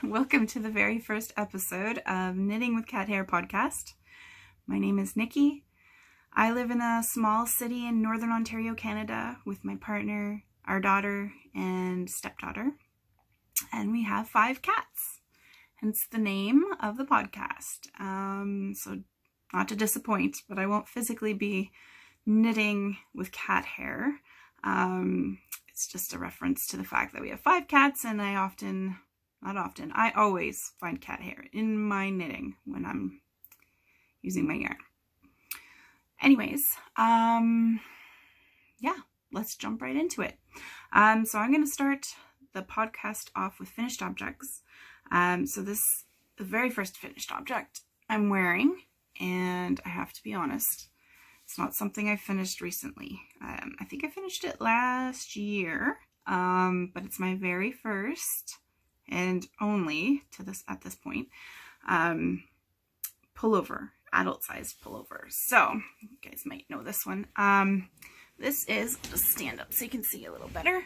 Welcome to the very first episode of Knitting with Cat Hair podcast. My name is Nikki. I live in a small city in Northern Ontario, Canada with my partner, our daughter, and stepdaughter. And we have 5 cats, hence the name of the podcast. So not to disappoint, but I won't physically be knitting with cat hair. It's just a reference to the fact that we have 5 cats, and I always find cat hair in my knitting when I'm using my yarn. Anyways, yeah, let's jump right into it. So I'm going to start the podcast off with finished objects. So this is the very first finished object I'm wearing, and I have to be honest, it's not something I finished recently. I think I finished it last year, but it's my very first and only at this point, pullover, adult sized pullover. So you guys might know this one. This is, just stand up so you can see a little better.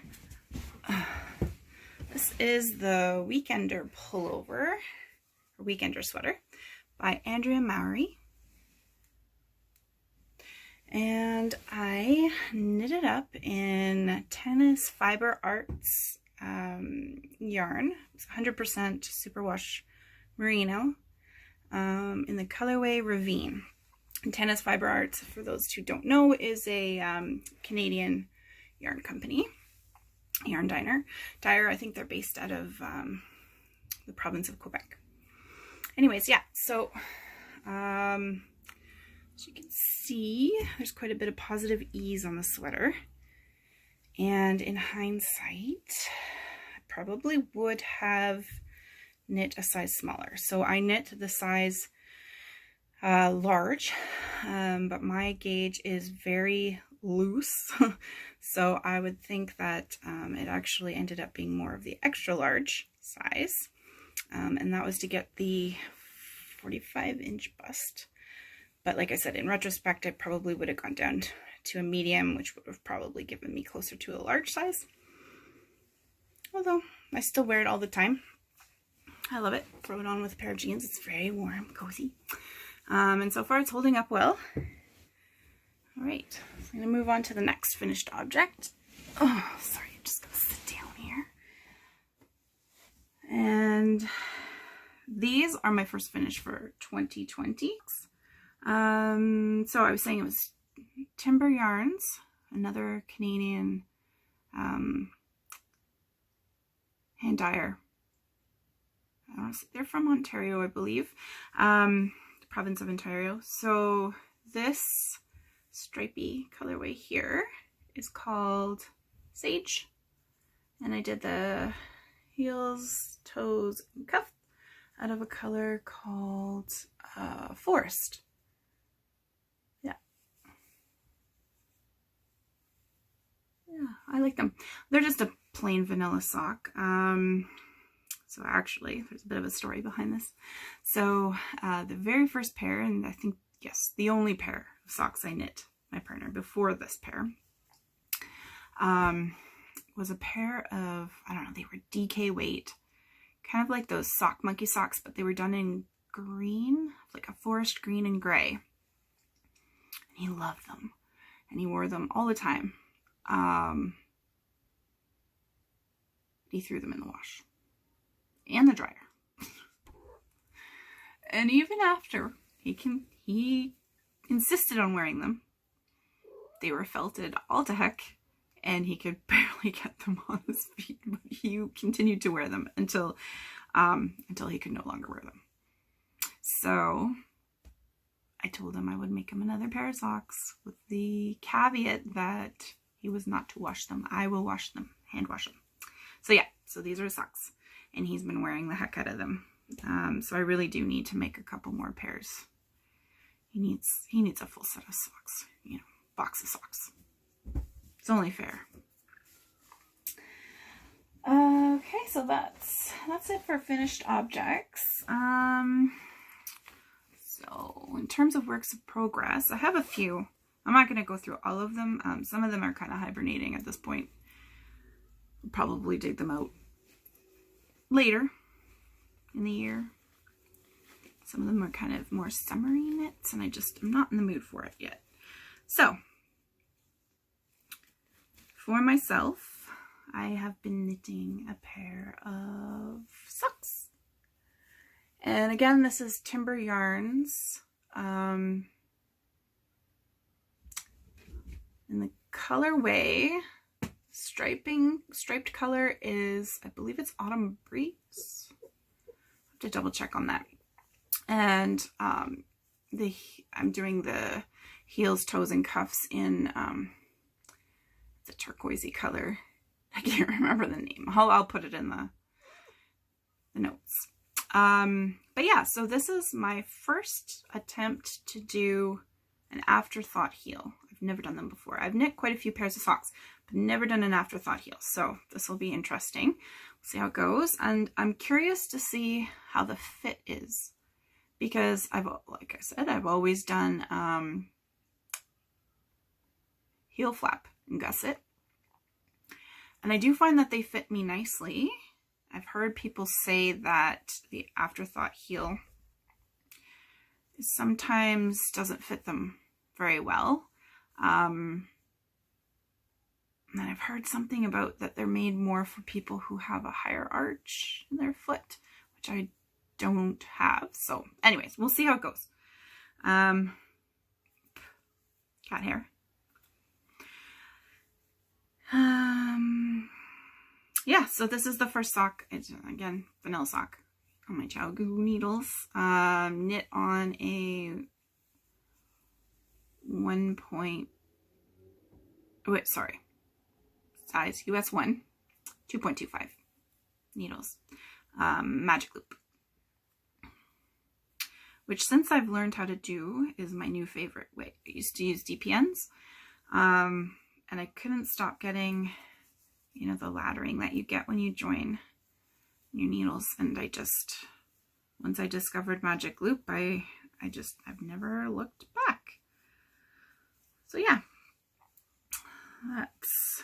This is the Weekender pullover, or Weekender sweater by Andrea Mowry. And I knitted up in Tennis Fiber Arts yarn. It's 100% Superwash Merino in the colorway Ravine. And Tennis Fiber Arts, for those who don't know, is a Canadian yarn company, yarn dyer. I think they're based out of the province of Quebec. Anyways, yeah, so as you can see, there's quite a bit of positive ease on the sweater. And in hindsight, I probably would have knit a size smaller. So I knit the size large, but my gauge is very loose. So I would think that it actually ended up being more of the extra large size. And that was to get the 45-inch bust. But like I said, in retrospect, I probably would have gone down to a medium, which would have probably given me closer to a large size. Although I still wear it all the time. I love it. Throw it on with a pair of jeans. It's very warm, cozy. And so far it's holding up well. All right, so I'm going to move on to the next finished object. Oh, sorry, I'm just going to sit down here. And these are my first finish for 2020. So I was saying it was Timber Yarns, another Canadian hand dyer. They're from Ontario, I believe, the province of Ontario. So this stripy colorway here is called Sage, and I did the heels, toes, and cuff out of a color called Forest. Yeah, I like them. They're just a plain vanilla sock. So actually, there's a bit of a story behind this. So the very first pair, and I think, yes, the only pair of socks I knit my partner before this pair, was a pair of, I don't know, they were DK weight, kind of like those sock monkey socks, but they were done in green, like a forest green and gray. And he loved them, and he wore them all the time. He threw them in the wash and the dryer. And even after he insisted on wearing them, they were felted all to heck, and he could barely get them on his feet, but he continued to wear them until he could no longer wear them. So I told him I would make him another pair of socks with the caveat that he was not to wash them. I will wash them, hand wash them. So yeah, so these are socks, and he's been wearing the heck out of them. So I really do need to make a couple more pairs. He needs a full set of socks, you know, box of socks. It's only fair. Okay, so that's it for finished objects. So in terms of works of progress, I have a few. I'm not going to go through all of them. Some of them are kind of hibernating at this point. I'll probably dig them out later. in the year. Some of them are kind of more summery knits, and I'm not in the mood for it yet. So, for myself, I have been knitting a pair of socks. And again, this is Timber Yarns. And the colorway, striped color is, I believe it's Autumn Breeze. I have to double check on that. And I'm doing the heels, toes, and cuffs in the turquoisey color. I can't remember the name. I'll put it in the notes. But yeah, so this is my first attempt to do an Afterthought heel. I've never done them before. I've knit quite a few pairs of socks, but never done an Afterthought heel. So this will be interesting. We'll see how it goes. And I'm curious to see how the fit is, because like I said, I've always done heel flap and gusset. And I do find that they fit me nicely. I've heard people say that the Afterthought heel sometimes doesn't fit them very well. And I've heard something about that they're made more for people who have a higher arch in their foot, which I don't have. So anyways, we'll see how it goes. Cat hair. Yeah, so this is the first sock. It's, again, vanilla sock on my Chow Goo needles. Knit on a size US 1, 2.25 needles. Magic loop. Which, since I've learned how to do, is my new favorite way. I used to use DPNs. And I couldn't stop getting, you know, the laddering that you get when you join your needles. And once I discovered Magic Loop, I've never looked back. So yeah, that's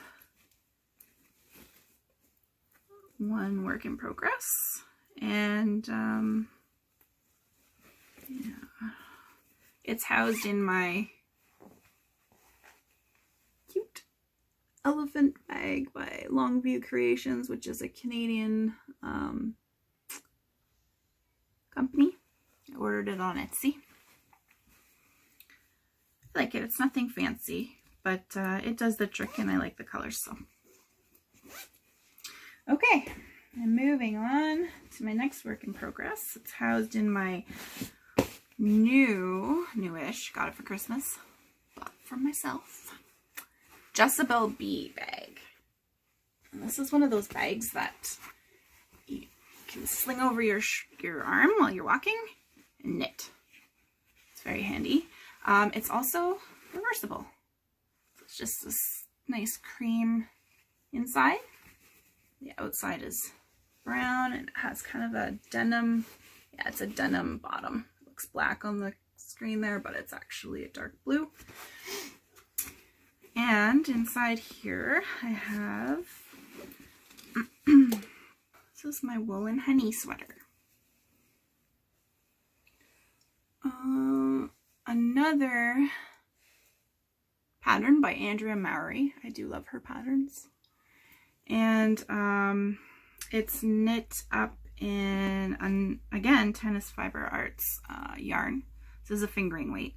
one work in progress. And yeah, it's housed in my cute elephant bag by Longview Creations, which is a Canadian company. I ordered it on Etsy. I like it. It's nothing fancy, but it does the trick, and I like the colors. So, okay, and moving on to my next work in progress. It's housed in my newish, got it for Christmas, bought for myself, Jezebel Bee bag. And this is one of those bags that you can sling over your arm while you're walking and knit. It's very handy. It's also reversible. It's just this nice cream inside. The outside is brown, and it has kind of a denim, yeah, it's a denim bottom. It looks black on the screen there, but it's actually a dark blue. And inside here I have, this is my woolen honey sweater. Another pattern by Andrea Mowry. I do love her patterns. And it's knit up in, again, Tennis Fiber Arts yarn. This is a fingering weight.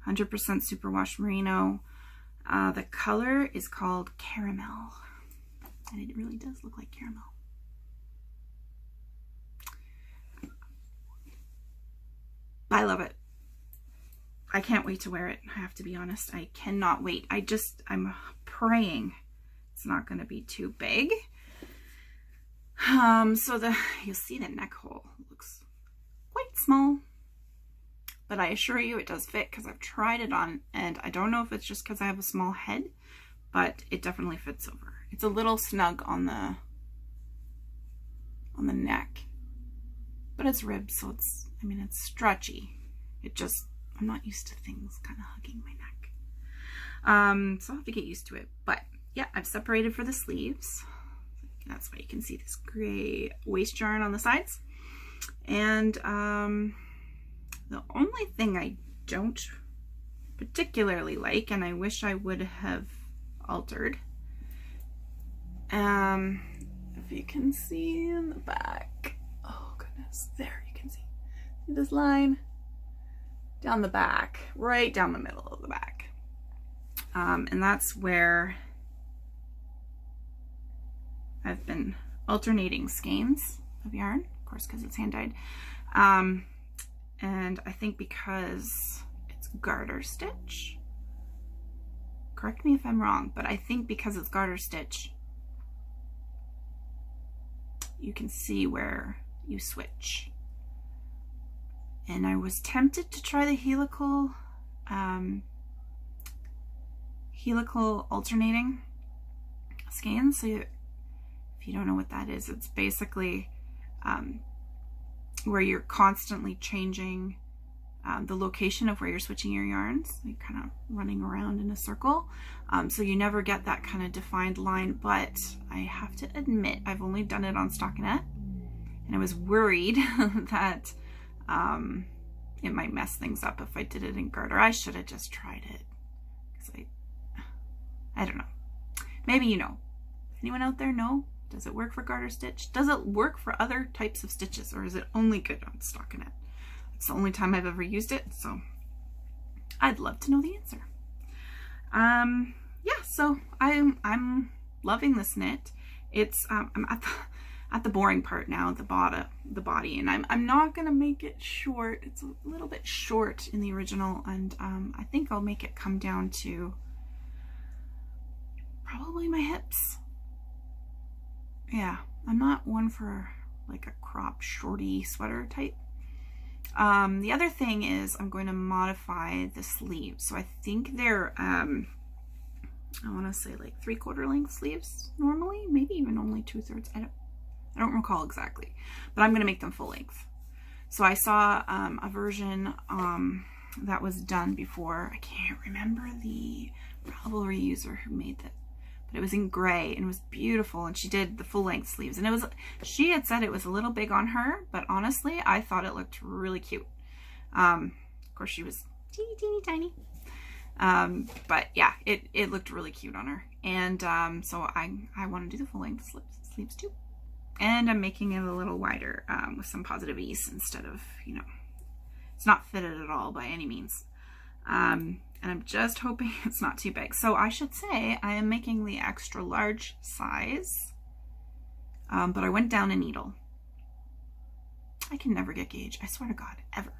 100% superwash merino. The color is called caramel. And it really does look like caramel. I love it. I can't wait to wear it. I have to be honest. I cannot wait. I'm praying it's not going to be too big. So you'll see the neck hole looks quite small, but I assure you it does fit because I've tried it on, and I don't know if it's just because I have a small head, but it definitely fits over. It's a little snug on the neck, but it's ribbed, so it's stretchy. I'm not used to things kind of hugging my neck. So I'll have to get used to it. But yeah, I've separated for the sleeves. That that's why you can see this gray waste yarn on the sides. And the only thing I don't particularly like, and I wish I would have altered, if you can see in the back, oh goodness, there you can see this line down the back, right down the middle of the back. And that's where I've been alternating skeins of yarn, of course, because it's hand dyed. And I think because it's garter stitch, correct me if I'm wrong, but I think because it's garter stitch, you can see where you switch. And I was tempted to try the helical alternating skeins. So if you don't know what that is, it's basically where you're constantly changing the location of where you're switching your yarns. You're kind of running around in a circle. So you never get that kind of defined line, but I have to admit, I've only done it on stockinette, and I was worried that it might mess things up if I did it in garter. I should have just tried it, because I don't know. Maybe you know. Anyone out there know? Does it work for garter stitch? Does it work for other types of stitches, or is it only good on stockinette? It's the only time I've ever used it, so I'd love to know the answer. Yeah, so I'm loving this knit. It's I'm at the boring part now, the body, and I'm not gonna make it short. It's a little bit short in the original, and I think I'll make it come down to probably my hips. Yeah, I'm not one for like a crop shorty sweater type. The other thing is I'm going to modify the sleeves. So I think they're, I want to say like 3/4 length sleeves normally, maybe even only 2/3. I don't recall exactly, but I'm going to make them full length. So I saw a version that was done before. I can't remember the Ravelry user who made that, but it was in gray and it was beautiful, and she did the full length sleeves, and it was, she had said it was a little big on her, but honestly I thought it looked really cute. Of course she was teeny tiny, but yeah, it looked really cute on her, and so I want to do the full length sleeves too, and I'm making it a little wider with some positive ease instead of, you know, it's not fitted at all by any means. And I'm just hoping it's not too big. So I should say I am making the extra large size, but I went down a needle. I can never get gauge, I swear to God, ever.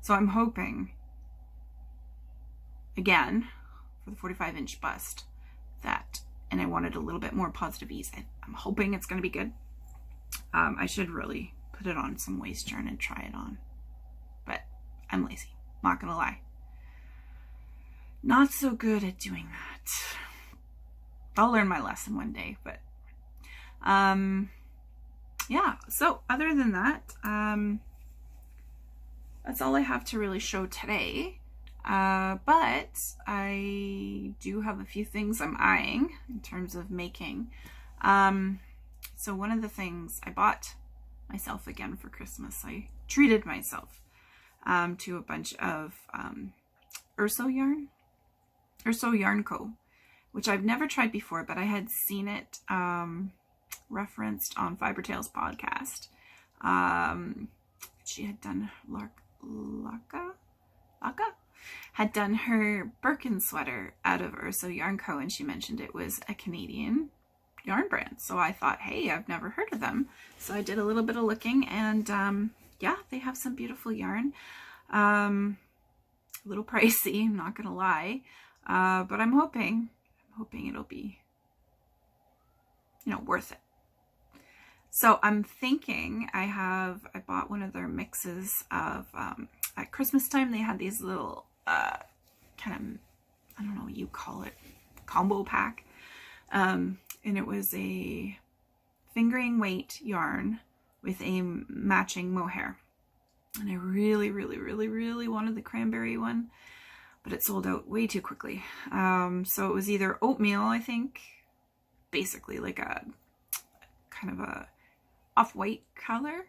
So I'm hoping, again, for the 45-inch bust, that, and I wanted a little bit more positive ease. I'm hoping it's going to be good. I should really put it on some waste yarn and try it on, but I'm lazy, not gonna lie. Not so good at doing that. I'll learn my lesson one day, but yeah, so other than that, that's all I have to really show today. But I do have a few things I'm eyeing in terms of making. So one of the things I bought myself again for Christmas, I treated myself to a bunch of Urso yarn. Urso Yarn Co., which I've never tried before, but I had seen it referenced on Fiber Tales podcast. She had done Laka had done her Birkin sweater out of Urso Yarn Co., and she mentioned it was a Canadian yarn brand. So I thought, hey, I've never heard of them. So I did a little bit of looking, and yeah, they have some beautiful yarn. A little pricey, I'm not gonna lie. But I'm hoping it'll be, you know, worth it. So I'm thinking I bought one of their mixes of, at Christmas time, they had these little, kind of, I don't know what you call it, combo pack. And it was a fingering weight yarn with a matching mohair. And I really wanted the cranberry one, but it sold out way too quickly. So it was either oatmeal, I think, basically like a kind of a off-white color,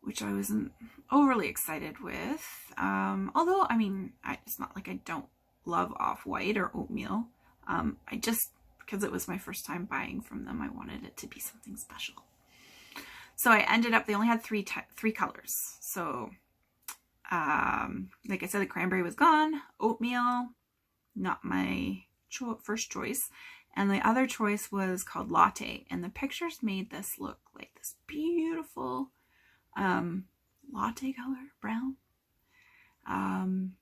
which I wasn't overly excited with. Although, I mean, it's not like I don't love off-white or oatmeal. I just, because it was my first time buying from them, I wanted it to be something special. So I ended up, they only had three colors. So, like I said, the cranberry was gone. Oatmeal, not my first choice. And the other choice was called Latte. And the pictures made this look like this beautiful latte color, brown. And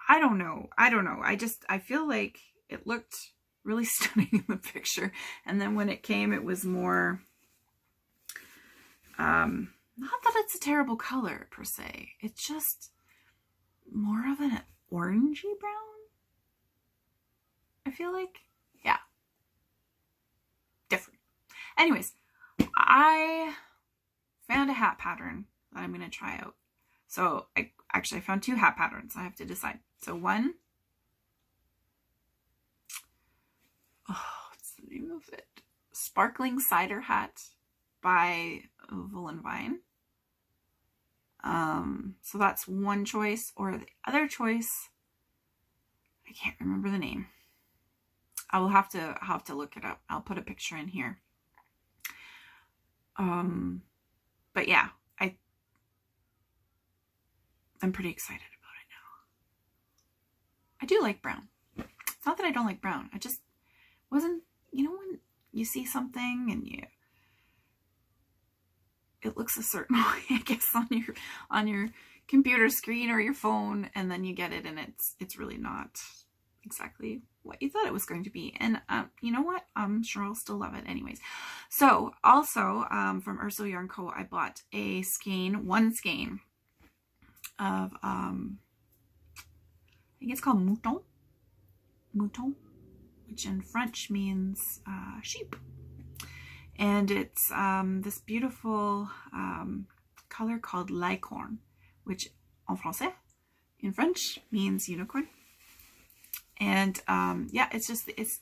I don't know. I feel like it looked really stunning in the picture. And then when it came, it was more, not that it's a terrible color per se. It's just more of an orangey brown. I feel like, yeah, different. Anyways, I found a hat pattern that I'm going to try out. So I found two hat patterns. I have to decide. So one, what's the name of it? Sparkling Cider Hat by Wool and Vine. So that's one choice, or the other choice, I can't remember the name. I will have to look it up. I'll put a picture in here. But yeah, I'm pretty excited about it now. I do like brown. It's not that I don't like brown. I just wasn't, you know, when you see something and it looks a certain way, I guess, on your computer screen or your phone, and then you get it and it's really not exactly what you thought it was going to be. And you know what? I'm sure I'll still love it anyways. So also from Urso Yarn Co., I bought a skein, one skein of I think it's called mouton, which in French means sheep. And it's this beautiful color called licorne, which en français, in French, means unicorn. And yeah, it's just, it's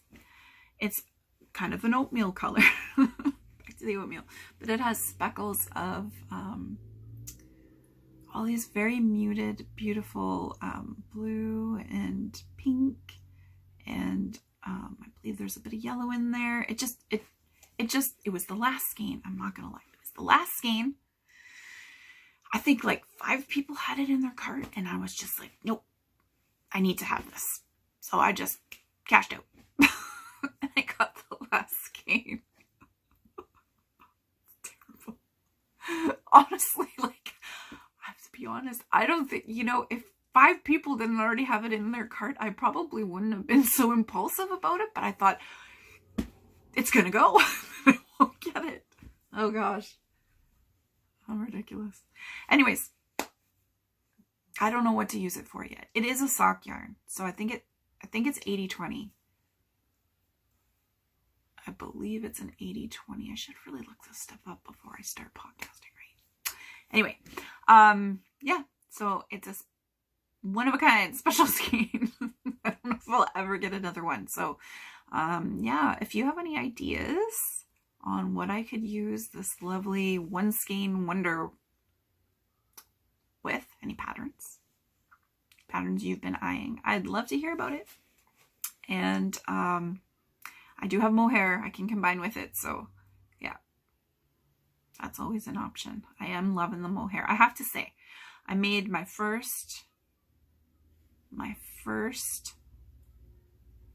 kind of an oatmeal color. Back to the oatmeal. But it has speckles of all these very muted, beautiful blue and pink. And I believe there's a bit of yellow in there. It was the last skein. I'm not going to lie. It was the last skein. I think like 5 people had it in their cart, and I was just like, nope, I need to have this. So I just cashed out. And I got the last skein. Terrible. Honestly, like, I have to be honest, I don't think, you know, if 5 people didn't already have it in their cart, I probably wouldn't have been so impulsive about it. But I thought, it's gonna go. I won't get it. Oh gosh. How ridiculous. Anyways, I don't know what to use it for yet. It is a sock yarn, so I think it's 80-20. I believe it's an 80-20. I should really look this stuff up before I start podcasting, right? Anyway, yeah, so it's a one-of-a-kind special skein. I don't know if I'll ever get another one. So, yeah, if you have any ideas on what I could use this lovely one skein wonder with, any patterns you've been eyeing, I'd love to hear about it. And I do have mohair I can combine with it, so yeah, that's always an option. I am loving the mohair. I have to say, I made my first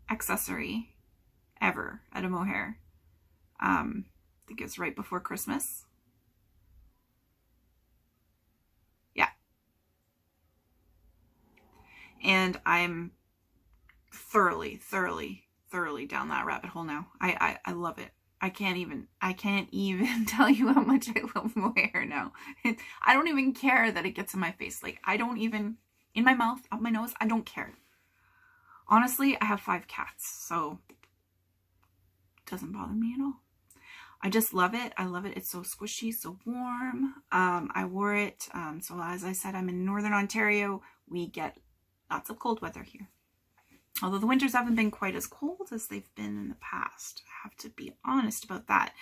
accessory ever out of mohair. I think it's right before Christmas. Yeah. And I'm thoroughly down that rabbit hole now. I love it. I can't even tell you how much I love mohair now. I don't even care that it gets in my face. Like, I don't even, in my mouth, up my nose, I don't care. Honestly, I have 5 cats, so it doesn't bother me at all. I just love it. I love it. It's so squishy, so warm. I wore it. So as I said, I'm in Northern Ontario. We get lots of cold weather here. Although the winters haven't been quite as cold as they've been in the past. I have to be honest about that.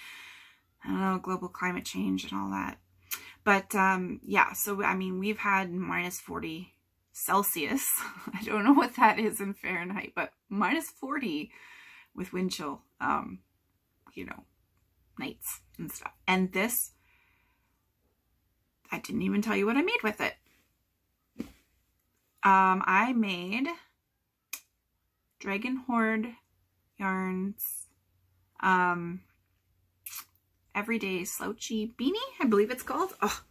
I don't know, global climate change and all that. But yeah, so I mean, we've had minus 40 Celsius. I don't know what that is in Fahrenheit, but minus 40 with wind chill, you know, nights and stuff. And this, I didn't even tell you what I made with it. I made Dragon Horde yarns, Everyday Slouchy Beanie, I believe it's called. Oh,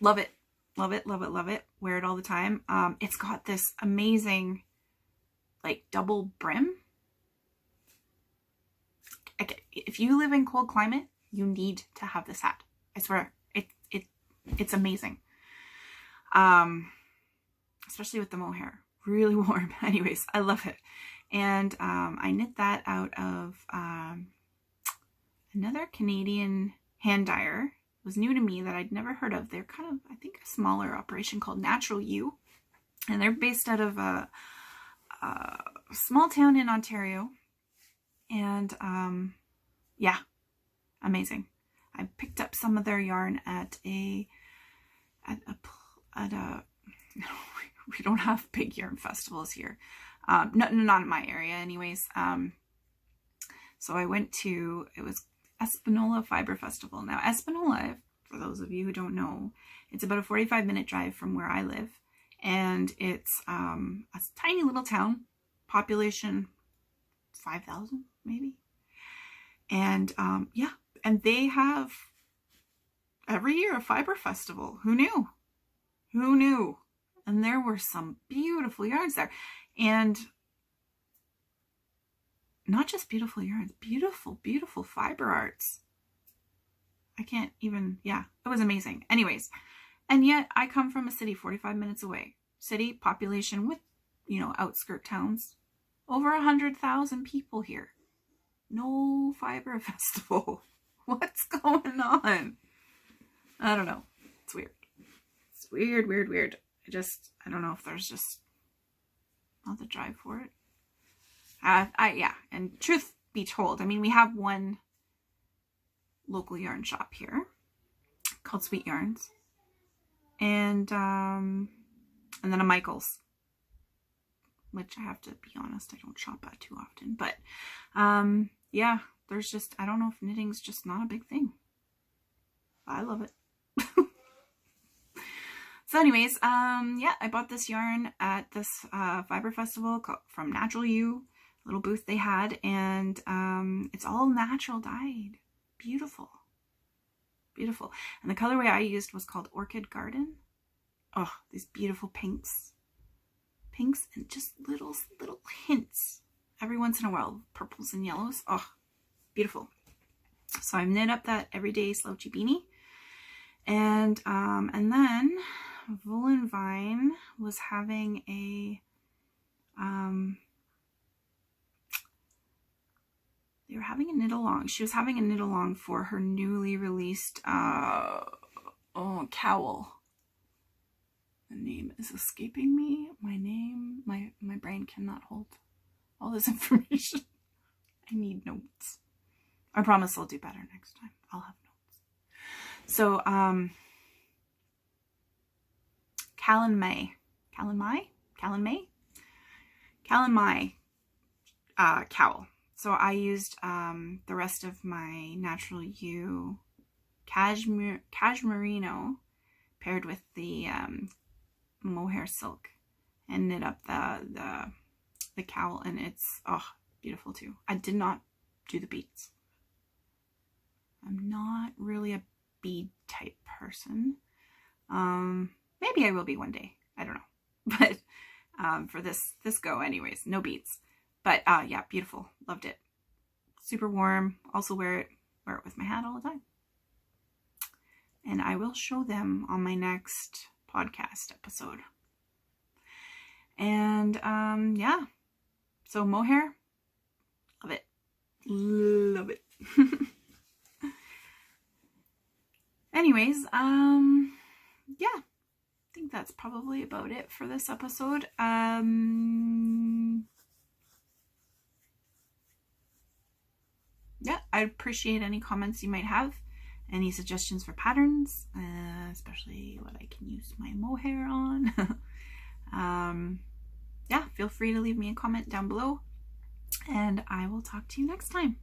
love it. Love it, love it, love it. Wear it all the time. It's got this amazing, like, double brim. If you live in cold climate, you need to have this hat. I swear, it's amazing. Especially with the mohair. Really warm. Anyways, I love it. And I knit that out of another Canadian hand dyer. It was new to me that I'd never heard of. They're kind of, I think, a smaller operation called Natural You. And they're based out of a small town in Ontario. And yeah, amazing. I picked up some of their yarn at a we don't have big yarn festivals here. Not in my area anyways. So I went to, it was Espanola Fiber Festival. Now Espanola, for those of you who don't know, it's about a 45-minute drive from where I live. And it's a tiny little town, population 5,000 maybe. And yeah, and they have every year a fiber festival. Who knew? Who knew? And there were some beautiful yarns there. And not just beautiful yarns, beautiful, beautiful fiber arts. I can't even, yeah, it was amazing. Anyways, and yet I come from a city 45 minutes away. City, population with, you know, outskirt towns. Over 100,000 people here. No fiber festival. What's going on? I don't know. It's weird. It's weird, weird, weird. I don't know if there's just not the drive for it. Yeah, and truth be told, I mean, we have one local yarn shop here called Sweet Yarns, and then a Michael's, which I have to be honest, I don't shop at too often, but yeah, there's just, I don't know if knitting's just not a big thing. I love it. So anyways, yeah, I bought this yarn at this fiber festival from Natural You, little booth they had, and it's all natural dyed. Beautiful. Beautiful. And the colorway I used was called Orchid Garden. Oh, these beautiful pinks. Pinks and just little hints every once in a while. Purples and yellows. Oh, beautiful. So I knit up that Everyday Slouchy Beanie. And then Woolen Vine was having a they were having a knit along. She was having a knit along for her newly released cowl. The name is escaping me. My brain cannot hold all this information. I need notes. I promise I'll do better next time. I'll have notes. So Callan May cowl. So I used the rest of my Natural You cashmerino paired with the mohair silk and knit up the cowl, and it's beautiful too. I did not do the beads. I'm not really a bead type person. Maybe I will be one day. I don't know. But for this go anyways, no beads. But yeah, beautiful. Loved it. Super warm. Also wear it with my hat all the time. And I will show them on my next podcast episode. And yeah. So mohair, love it. Love it. Anyways, yeah. I think that's probably about it for this episode. I'd appreciate any comments you might have, any suggestions for patterns, especially what I can use my mohair on. Yeah, feel free to leave me a comment down below, and I will talk to you next time.